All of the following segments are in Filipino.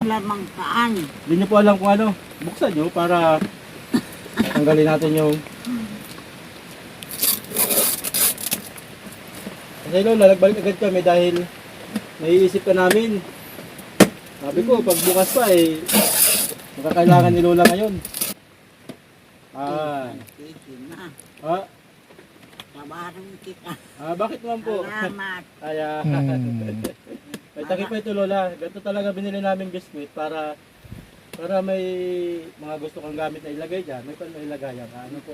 lamang kaan. Hindi niyo po alam kung ano. Buksan niyo para tanggalin natin yung... Kasi Lola, nagbalik agad kami dahil naiisip ka namin. Sabi ko, pag bukas pa eh, makakailangan ni Lola ngayon. Sige na. Ah, Tawarin kita. bakit naman po? Salamat. Kaya, may takip pa ito Lola. Ganito talaga binili namin biskuit para may mga gusto kang gamit na ilagay dyan. May ilagay yan. Ano po?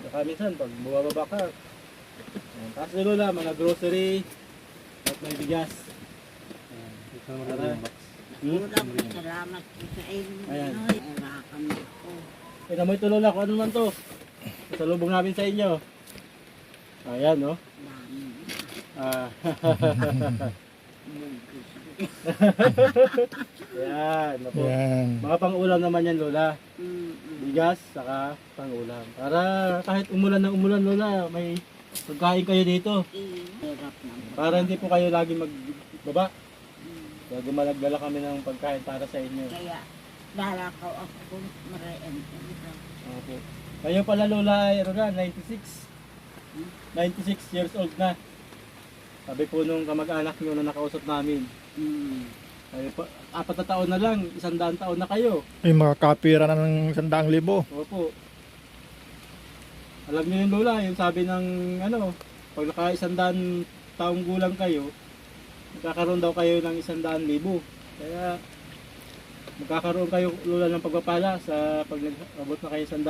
Saka minsan, pag bumababa ka, tapos ni Lola, mga grocery at may bigas. Para, Maraming salamat po sa inyo. Ayan. Irakan ko. Tignan mo ito Lola, kung ano man to. Salubong namin sa inyo. Ayan, no? Dami. Ah, Mugis. Ayan, napo. Yan. Mga pang-ulam naman yan Lola. Mm-mm. Bigas, saka pang-ulam. Para kahit umulan na umulan Lola, may pagkain kayo dito. Hirap naman. Para hindi po kayo lagi magbaba. Kaya gumalagdala kami ng pagkain para sa inyo. Kaya lalakaw ako kung marayan ko. Okay. Kayo pala Lola ay ano na, 96. 96 years old na. Sabi po nung kamag-anak nyo na nakausap namin. Ay, 4 na taon na lang, 100 taon na kayo. Ay, makakapira na ng 100,000. Opo. Alam niyo yung Lola, yung sabi ng ano, pag naka 100 taong gulang kayo, magkakaroon daw kayo ng 100,000. Kaya magkakaroon kayo Lola ng pagpapala sa pag nag-abot na kayo 100.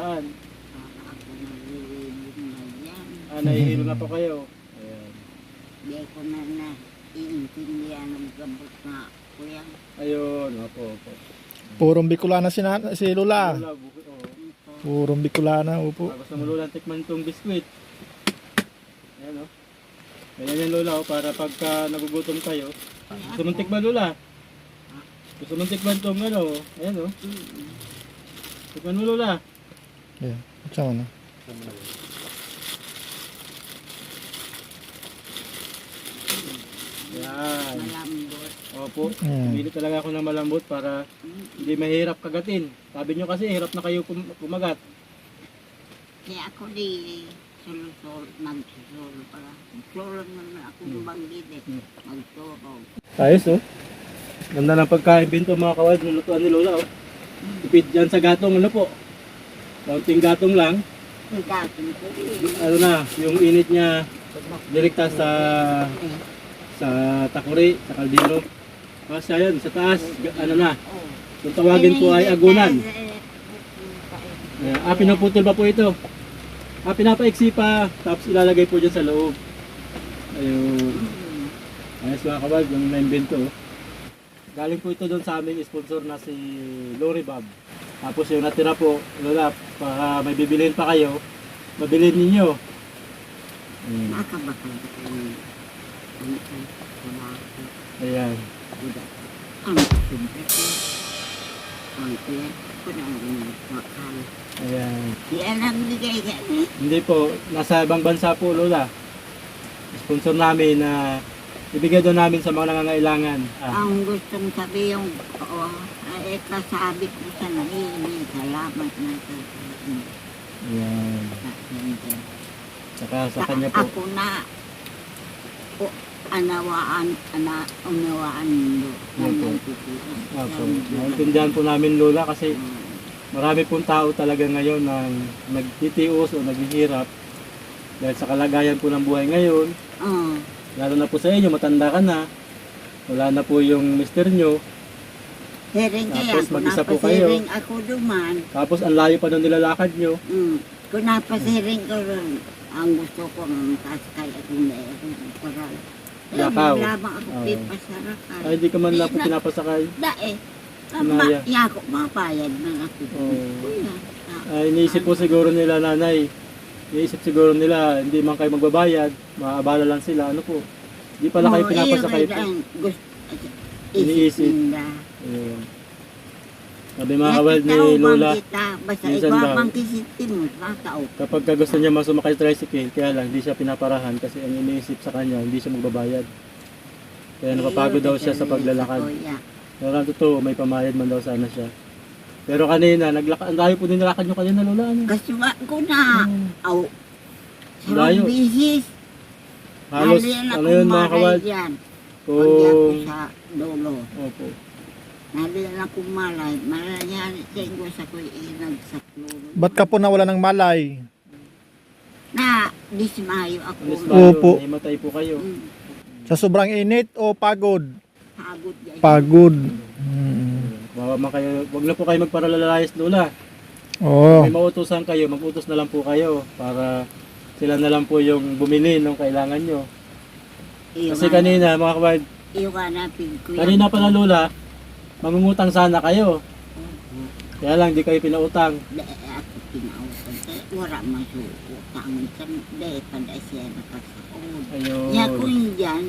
Ako nalilibig na yan. Nahihilo na po kayo. Ayan. Hindi ko na iintindihan ng gabot na ako yan. Ayun, opo. Purong Bicolana si Lola. Lola, bukod, oh. Purong Bicolana, upo. Gusto mo Lola tikman itong biskwit. Ayan o. Ayan yan Lola o, para pagka nagugutom kayo. Gusto mong tikman Lola? Gusto mong tikman itong ano, ayan o. Tikman mo Lola. Yan. Saan na? Yan. Malambot. Opo. Mm. Pili talaga ako ng malambot para hindi mahirap kagatin. Sabi nyo kasi hirap na kayo kumagat. Kaya ako di sulusol, nagsusulo para. Sulo naman ako banggit eh. Magturo. Ayos oh. Ganda ng pagkain pinto mga kawad. Nilutuan ni Lola oh. Ipid dyan sa gatong ano po. Kaunting gatong lang. Ang gatong ko Ano na, yung init niya direkta sa takuri, sa kaldero. Kasi ayun, sa taas, ano na. Kung tawagin po ay agunan. Pinaputol pa po ito. Pinapaiksi pa, tapos ilalagay po dyan sa loob. Ayun. Ayos mga kabag, yung na-invento. Galing po ito doon sa amin, sponsor na si Lori Bob. Tapos yung natira po, Lola, para may bibilihin pa kayo, mabilihin ninyo. Nakabakal ko. Ayan. Ang simple ko. Ang kaya ko na makal. Ayan. Yan ang bigay ka. Hindi po, nasa ibang bansa po Lola. Sponsor namin na ibigay doon namin sa mga nangangailangan. Ang gustong sabi yung kasabi ko sa naiinit. Salamat na sa Ayan. sa Saka sa kanya po. Ako na unawaan mo. Opo. Naintindihan po namin Lola kasi marami pong tao talaga ngayon na nagtitios o naghihirap dahil sa kalagayan po ng buhay ngayon. Lalo na po sa inyo, matanda ka na. Wala na po yung mister nyo. Hiring kaya, Tapos kung mag-isa po kayo. napasiring ako duman, Tapos ang layo pa ng nilalakad nyo. kung napasiring ko rin, ang gusto ko ng kaskay at hindi akong paral. Lakaw. Lamang ako Oo. pipasarakan. Ay, di ka man lang po pinapasakay. Dae, Inaya. yako mapayad ng ako. Oo. Kuya, Ay, iniisip po siguro nila nanay. Iniisip siguro nila, hindi man kayo magbabayad. Maaabala lang sila. Ano po? Di pala kayo pinapasakay po. Iniisip. Ayun. Sabi mga kawal ni Lola, Basta minsan ikaw daw, ang kisitin mo, tao. kapag gusto niya masumakay sa tricycle, kaya lang hindi siya pinaparahan kasi ang iniisip sa kanya, hindi siya magbabayad. Kaya napapagod daw siya sa paglalakad. Pero ang totoo, may pamayad man daw sana siya. Pero kanina, ang layo po din nilakad nyo kanina, Lola. Ano? Kasuwa ko na. Aw. Layo. Sarong bisis. Halos, Nalian ano akong yun mga malay kawad? yan. Pag ako Kung, sa lolo. opo. Nalian akong malay. Malayan ko sa ko'y inag sa lolo. Ba't ka po nawala ng malay? Na, dismayo ako. Alis Opo. tayo, nahimatay po kayo. Sa sobrang init o pagod? Pagod yan. Pagod. Wag na po kayo magparalalayas, Lola. Oo. May mautusan kayo, mag-utos na lang po kayo para sila na lang po yung bumili ng kailangan nyo. Kasi kanina, mga kawad, Iwanapin ko yan. kanina pala Lola, mangungutang sana kayo. Kaya lang, di kayo pinautang. Dahil ako pinautan. Wala masuutang. Dahil pada siya nakasaod. Ayun. Niya ko yan,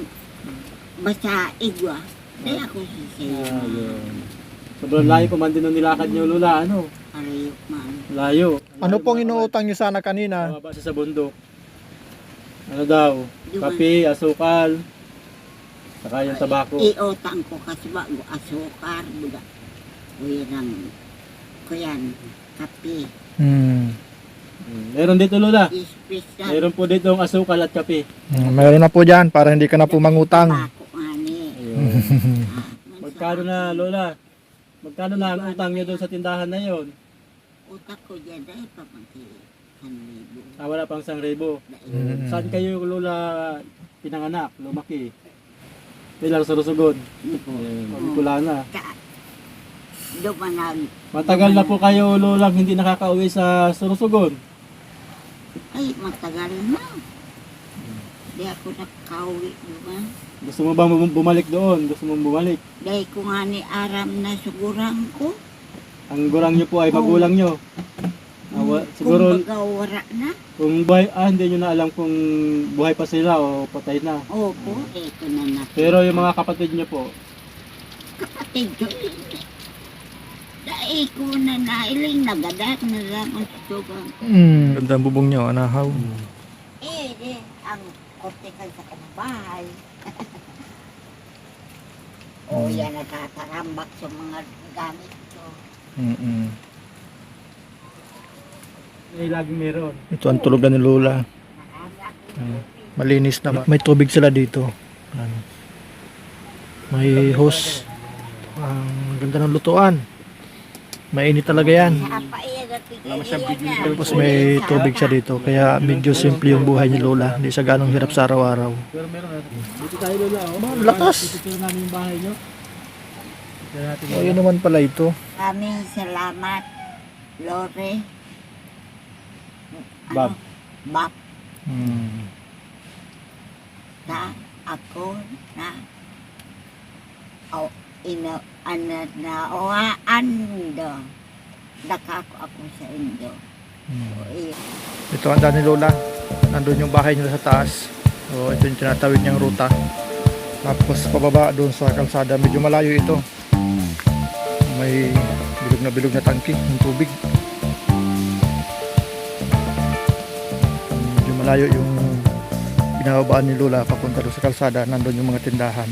basta igwa. Dahil ako sisiya. Ayun. Sobrang layo pa man din nung nilakad nyo, Lola. Ano? Parayok man. Layo. Ano pong inuutang niyo sana kanina? Base sa bundok. Ano daw? Kape, asukal, saka yung tabako. Iotang ko kasi bago asukar. Buda. Wirang ko yan. Kape. Meron dito, Lola. Espresso. Meron po dito ang asukal at kape. Meron na po dyan para hindi ka na po mangutang. Tabako nga ni. Ayun. Ah, Magkano na, Lola? Magkano na ang utang niyo doon sa tindahan na yon? Utak ko dyan dahil pa pati 1,000. Wala pang 1,000. Saan kayo, Lola, pinanganak, lumaki? Pilar sa Lusugon. Wala na. Dumanag. Matagal na po kayo, Lola, hindi nakakauwi sa Surusugon. Ay, matagal na. Di ako nakauwi naman. Gusto mo bang bumalik doon? Gusto mong bumalik? Dahil ko nga ni aram na sugurang ko. Ang gurang nyo po ay magulang nyo. Siguro, Kung baga wala na. kung hindi nyo na alam kung buhay pa sila o patay na. Opo, eto na na. Pero yung mga kapatid nyo po, Kapatid ko, dahil ko na nailing nagadat na lang ang susugang. Ganda ang bubong niyo, anahaw. Ang kortikan sa kabahay. O yan, natatarambak sa mga gamit ko. ay laging meron. Ito ang tulog na ni Lola. Malinis na. May tubig sila dito. May hose. Ang ganda ng lutuan. Mainit talaga yan. Tapos may tubig siya dito. Kaya medyo simple yung buhay ni Lola. Hindi siya ganong hirap sa araw-araw. Pero meron natin. Dito tayo, Lola. Oh. Lakas! Dito namin yung bahay nyo. Dito natin. O yun naman pala ito. Maraming salamat, Lore. Bob. Bob, Hmm. na ako na ando. Dakako ako sa indo. Ito ang daan ni Lola. Nandun yung bahay nila sa taas. So ito yung tinatawid niyang ruta. Tapos pababa doon sa kalsada. Medyo malayo ito. May bilog na tangke ng tubig. Medyo malayo yung binababaan ni Lola papunta doon sa kalsada. Nandun yung mga tindahan.